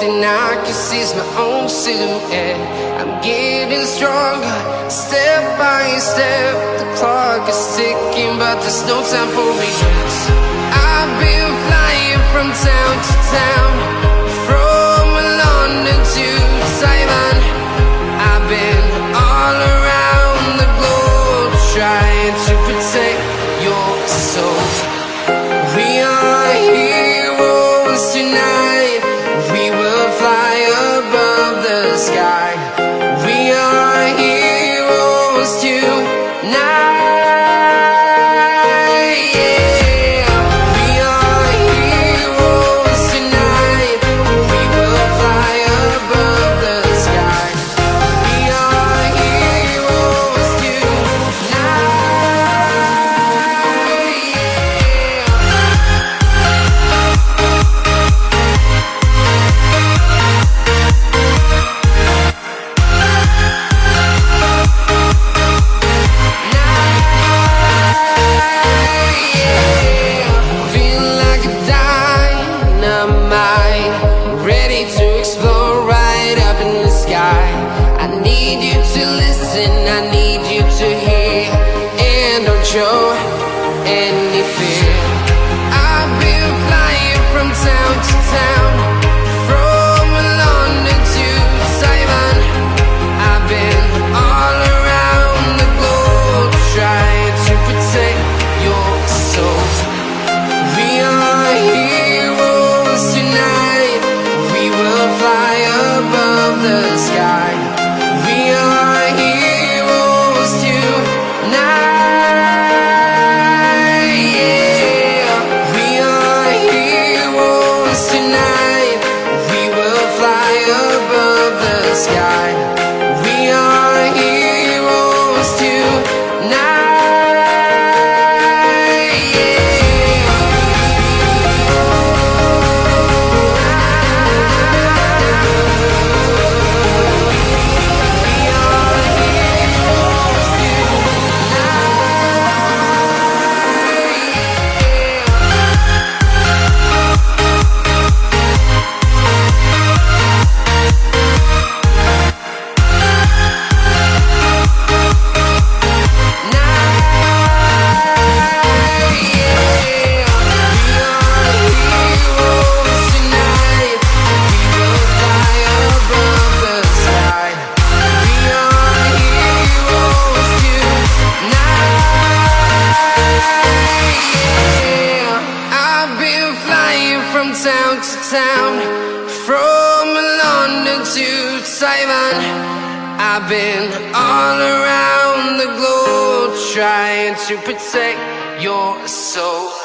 thing I can see is my own silhouette. I'm getting stronger, step by step. The clock is ticking, but there's no time for regrets. I've been flying from town to town, from London to Taiwan. I've been all around the globe, trying to protect your soul. We are heroes tonight. We will fly above the sky. We are heroes tonight. Yeah. We are heroes tonight. We will fly above the sky. We are heroes show any fear. I've been flying from town to town, from London to Taiwan. I've been all around the globe, trying to protect your soul. We are heroes tonight. We will fly above the sky. We are heroes tonight. Sky. We are heroes tonight. Yeah. We are heroes town to town, from London to Taiwan. I've been all around the globe, trying to protect your soul.